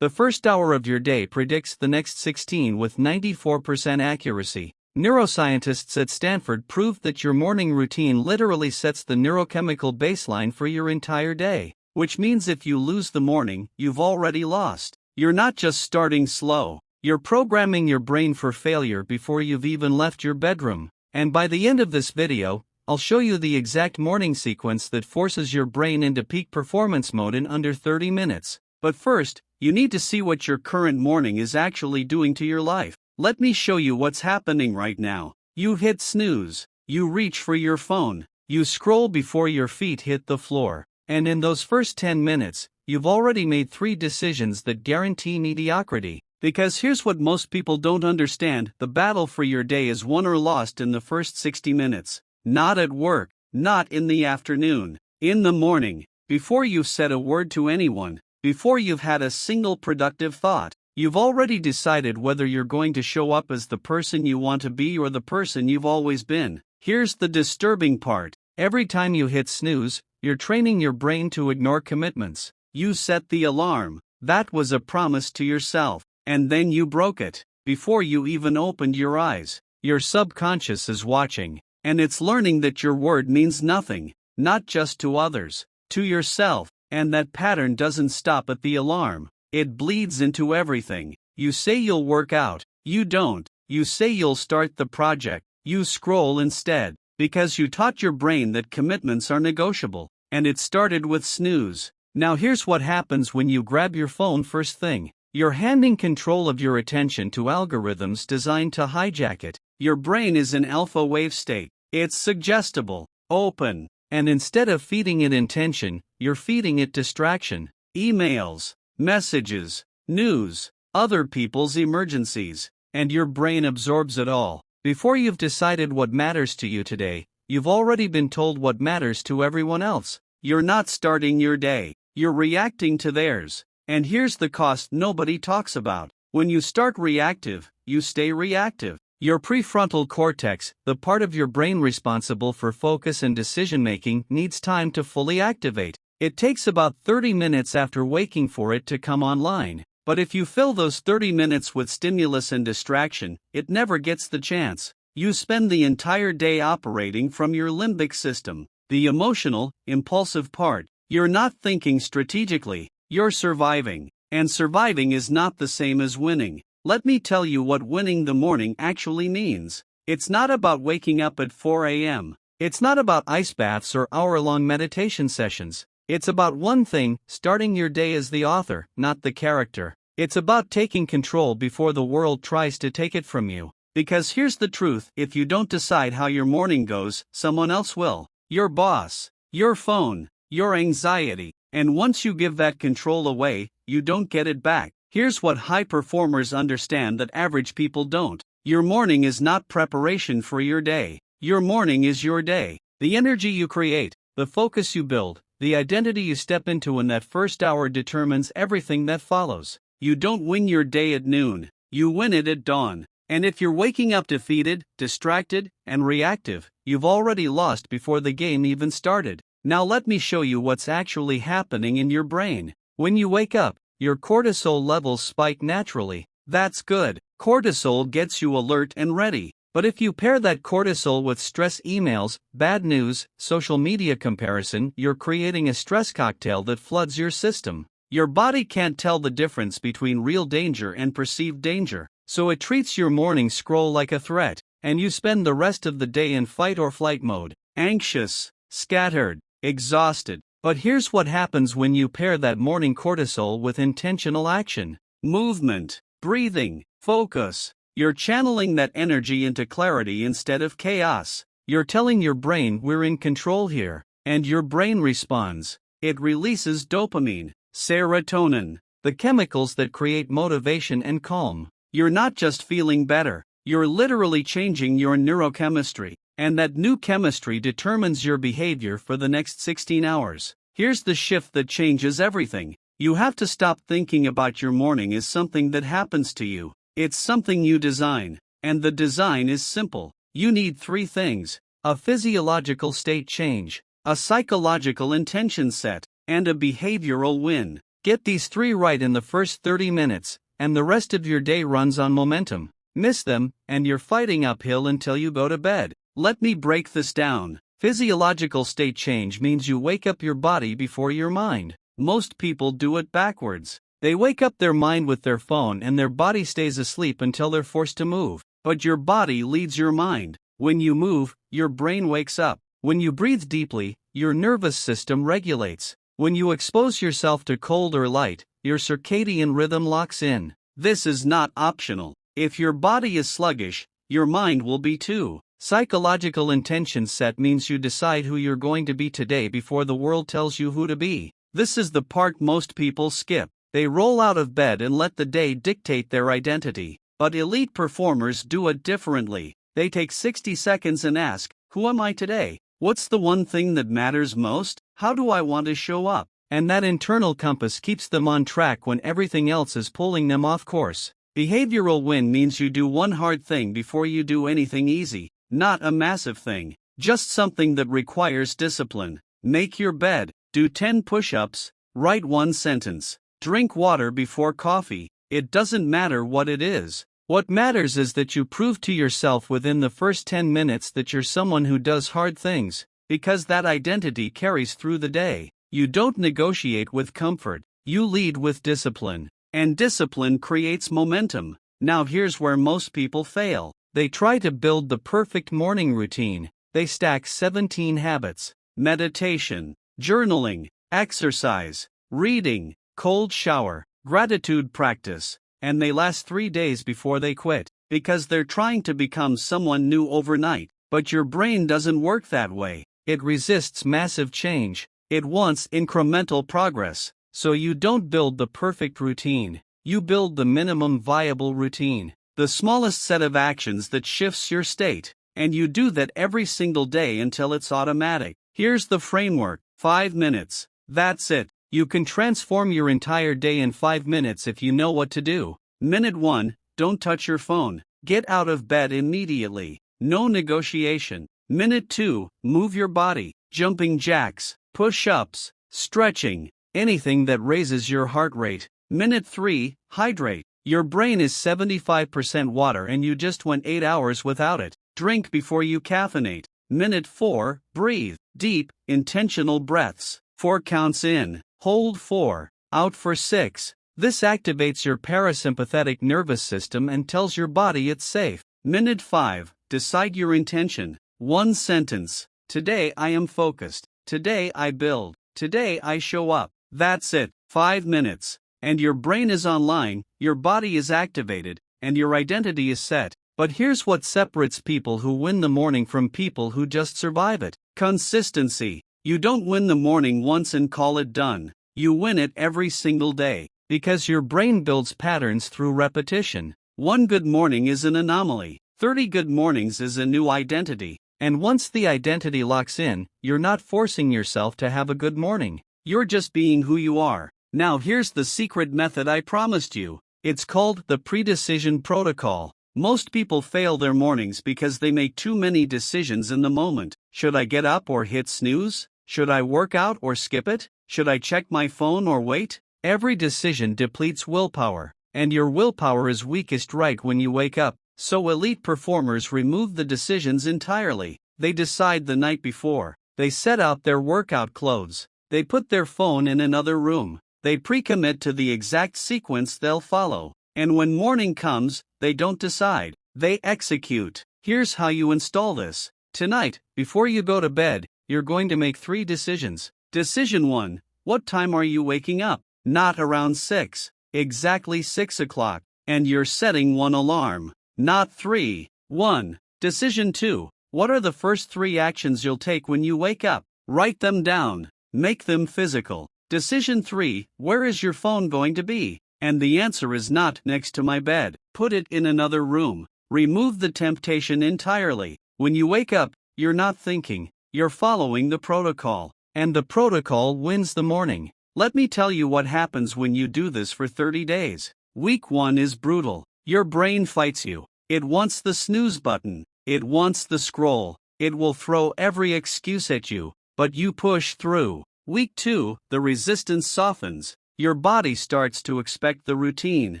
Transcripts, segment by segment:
The first hour of your day predicts the next 16 with 94% accuracy. Neuroscientists at Stanford proved that your morning routine literally sets the neurochemical baseline for your entire day, which means if you lose the morning, you've already lost. You're not just starting slow, you're programming your brain for failure before you've even left your bedroom. And by the end of this video, I'll show you the exact morning sequence that forces your brain into peak performance mode in under 30 minutes. But first, you need to see what your current morning is actually doing to your life. Let me show you what's happening right now. You hit snooze, you reach for your phone, you scroll before your feet hit the floor, and in those first 10 minutes, you've already made 3 decisions that guarantee mediocrity. Because here's what most people don't understand: the battle for your day is won or lost in the first 60 minutes. Not at work, not in the afternoon, in the morning, before you've said a word to anyone, before you've had a single productive thought. You've already decided whether you're going to show up as the person you want to be or the person you've always been. Here's the disturbing part: every time you hit snooze, you're training your brain to ignore commitments. You set the alarm, that was a promise to yourself, and then you broke it. Before you even opened your eyes, your subconscious is watching, and it's learning that your word means nothing, not just to others, to yourself, and that pattern doesn't stop at the alarm. It bleeds into everything. You say you'll work out, you don't. You say you'll start the project, you scroll instead, because you taught your brain that commitments are negotiable, and it started with snooze. Now here's what happens when you grab your phone first thing. You're handing control of your attention to algorithms designed to hijack it. Your brain is in alpha wave state. It's suggestible, open, and instead of feeding it intention, you're feeding it distraction. Emails, messages, news, other people's emergencies, and your brain absorbs it all. Before you've decided what matters to you today, you've already been told what matters to everyone else. You're not starting your day, you're reacting to theirs. And here's the cost nobody talks about. When you start reactive, you stay reactive. Your prefrontal cortex, the part of your brain responsible for focus and decision-making, needs time to fully activate. It takes about 30 minutes after waking for it to come online, but if you fill those 30 minutes with stimulus and distraction, it never gets the chance. You spend the entire day operating from your limbic system, the emotional, impulsive part. You're not thinking strategically, you're surviving, and surviving is not the same as winning. Let me tell you what winning the morning actually means. It's not about waking up at 4 a.m. It's not about ice baths or hour-long meditation sessions. It's about one thing: starting your day as the author, not the character. It's about taking control before the world tries to take it from you. Because here's the truth: if you don't decide how your morning goes, someone else will. Your boss, your phone, your anxiety. And once you give that control away, you don't get it back. Here's what high performers understand that average people don't. Your morning is not preparation for your day. Your morning is your day. The energy you create, the focus you build, the identity you step into in that first hour determines everything that follows. You don't win your day at noon, you win it at dawn. And if you're waking up defeated, distracted, and reactive, you've already lost before the game even started. Now let me show you what's actually happening in your brain. When you wake up, your cortisol levels spike naturally. That's good. Cortisol gets you alert and ready. But if you pair that cortisol with stress emails, bad news, social media comparison, you're creating a stress cocktail that floods your system. Your body can't tell the difference between real danger and perceived danger, so it treats your morning scroll like a threat, and you spend the rest of the day in fight or flight mode, anxious, scattered, exhausted. But here's what happens when you pair that morning cortisol with intentional action: movement, breathing, focus. You're channeling that energy into clarity instead of chaos. You're telling your brain, we're in control here, and your brain responds. It releases dopamine, serotonin, the chemicals that create motivation and calm. You're not just feeling better, you're literally changing your neurochemistry, and that new chemistry determines your behavior for the next 16 hours. Here's the shift that changes everything. You have to stop thinking about your morning as something that happens to you. It's something you design, and the design is simple. You need 3 things: a physiological state change, a psychological intention set, and a behavioral win. Get these 3 right in the first 30 minutes, and the rest of your day runs on momentum. Miss them, and you're fighting uphill until you go to bed. Let me break this down. Physiological state change means you wake up your body before your mind. Most people do it backwards. They wake up their mind with their phone and their body stays asleep until they're forced to move. But your body leads your mind. When you move, your brain wakes up. When you breathe deeply, your nervous system regulates. When you expose yourself to cold or light, your circadian rhythm locks in. This is not optional. If your body is sluggish, your mind will be too. Psychological intention set means you decide who you're going to be today before the world tells you who to be. This is the part most people skip. They roll out of bed and let the day dictate their identity. But elite performers do it differently. They take 60 seconds and ask, who am I today? What's the one thing that matters most? How do I want to show up? And that internal compass keeps them on track when everything else is pulling them off course. Behavioral win means you do one hard thing before you do anything easy. Not a massive thing, just something that requires discipline. Make your bed, do 10 push-ups, write 1 sentence, drink water before coffee. It doesn't matter what it is. What matters is that you prove to yourself within the first 10 minutes that you're someone who does hard things, because that identity carries through the day. You don't negotiate with comfort, you lead with discipline. And discipline creates momentum. Now here's where most people fail. They try to build the perfect morning routine. They stack 17 habits: meditation, journaling, exercise, reading, cold shower, gratitude practice, and they last 3 days before they quit, because they're trying to become someone new overnight. But your brain doesn't work that way. It resists massive change. It wants incremental progress. So you don't build the perfect routine. You build the minimum viable routine. The smallest set of actions that shifts your state, and you do that every single day until it's automatic. Here's the framework: 5 minutes. That's it. You can transform your entire day in 5 minutes if you know what to do. Minute 1, don't touch your phone. Get out of bed immediately. No negotiation. Minute 2, move your body. Jumping jacks, push-ups, stretching, anything that raises your heart rate. Minute 3, hydrate. Your brain is 75% water and you just went 8 hours without it. Drink before you caffeinate. Minute 4, breathe. Deep, intentional breaths. 4 counts in. Hold 4. Out for 6. This activates your parasympathetic nervous system and tells your body it's safe. Minute 5, decide your intention. 1 sentence. Today I am focused. Today I build. Today I show up. That's it. 5 minutes. And your brain is online, your body is activated, and your identity is set. But here's what separates people who win the morning from people who just survive it: consistency. You don't win the morning once and call it done. You win it every single day, because your brain builds patterns through repetition. 1 good morning is an anomaly. 30 good mornings is a new identity. And once the identity locks in, you're not forcing yourself to have a good morning. You're just being who you are. Now here's the secret method I promised you. It's called the pre-decision protocol. Most people fail their mornings because they make too many decisions in the moment. Should I get up or hit snooze? Should I work out or skip it? Should I check my phone or wait? Every decision depletes willpower, and your willpower is weakest right when you wake up. So elite performers remove the decisions entirely. They decide the night before. They set out their workout clothes. They put their phone in another room. They pre-commit to the exact sequence they'll follow. And when morning comes, they don't decide. They execute. Here's how you install this. Tonight, before you go to bed, you're going to make 3 decisions. Decision 1. What time are you waking up? Not around 6. Exactly 6 o'clock. And you're setting 1 alarm. Not 3. 1. Decision 2. What are the first 3 actions you'll take when you wake up? Write them down. Make them physical. Decision 3. Where is your phone going to be? And the answer is not next to my bed. Put it in another room. Remove the temptation entirely. When you wake up, you're not thinking. You're following the protocol. And the protocol wins the morning. Let me tell you what happens when you do this for 30 days. Week 1 is brutal. Your brain fights you. It wants the snooze button. It wants the scroll. It will throw every excuse at you. But you push through. Week 2, the resistance softens. your body starts to expect the routine.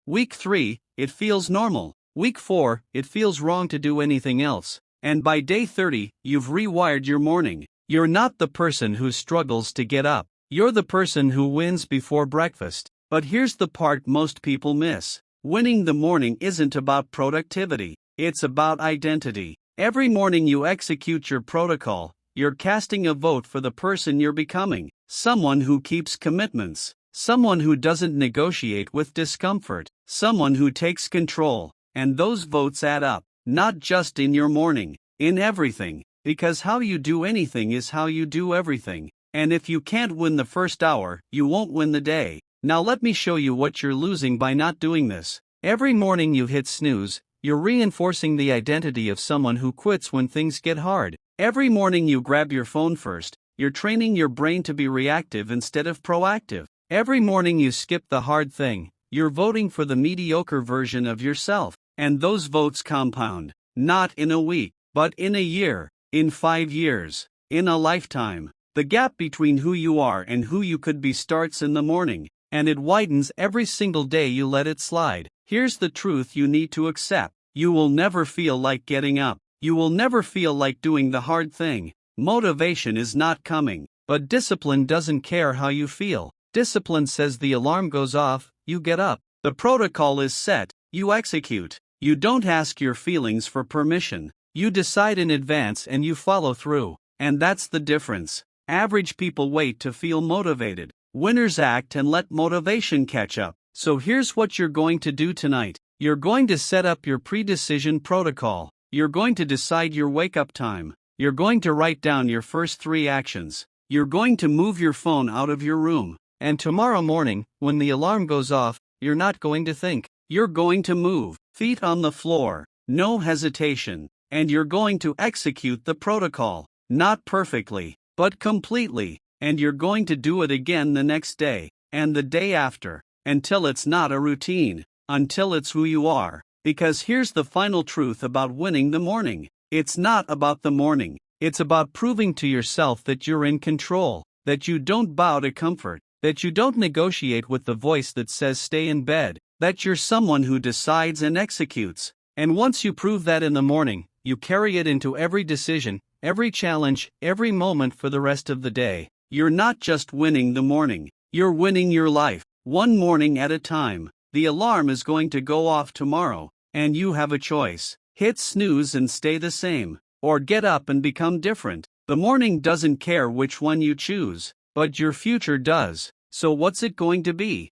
Week 3, it feels normal. Week 4, it feels wrong to do anything else. And by day 30, you've rewired your morning. You're not the person who struggles to get up. You're the person who wins before breakfast. But here's the part most people miss. Winning the morning isn't about productivity. It's about identity. Every morning you execute your protocol, you're casting a vote for the person you're becoming. Someone who keeps commitments. Someone who doesn't negotiate with discomfort. Someone who takes control. And those votes add up. Not just in your morning, in everything. Because how you do anything is how you do everything. And if you can't win the first hour, you won't win the day. Now let me show you what you're losing by not doing this. Every morning you hit snooze, you're reinforcing the identity of someone who quits when things get hard. Every morning you grab your phone first, you're training your brain to be reactive instead of proactive. Every morning you skip the hard thing, you're voting for the mediocre version of yourself. And those votes compound. Not in a week, but in a year, in 5 years, in a lifetime. The gap between who you are and who you could be starts in the morning, and it widens every single day you let it slide. Here's the truth you need to accept. You will never feel like getting up. You will never feel like doing the hard thing. Motivation is not coming, but discipline doesn't care how you feel. Discipline says the alarm goes off, you get up. The protocol is set, you execute. You don't ask your feelings for permission. You decide in advance and you follow through. And that's the difference. Average people wait to feel motivated. Winners act and let motivation catch up. So here's what you're going to do tonight. You're going to set up your pre-decision protocol. You're going to decide your wake-up time. You're going to write down your first 3 actions. You're going to move your phone out of your room. And tomorrow morning, when the alarm goes off, you're not going to think. You're going to move. Feet on the floor. No hesitation. And you're going to execute the protocol. Not perfectly, but completely. And you're going to do it again the next day, and the day after, until it's not a routine, until it's who you are. Because here's the final truth about winning the morning. It's not about the morning. It's about proving to yourself that you're in control, that you don't bow to comfort, that you don't negotiate with the voice that says stay in bed, that you're someone who decides and executes. And once you prove that in the morning, you carry it into every decision, every challenge, every moment for the rest of the day. You're not just winning the morning, you're winning your life, one morning at a time. The alarm is going to go off tomorrow, and you have a choice. Hit snooze and stay the same, or get up and become different. The morning doesn't care which one you choose, but your future does. So what's it going to be?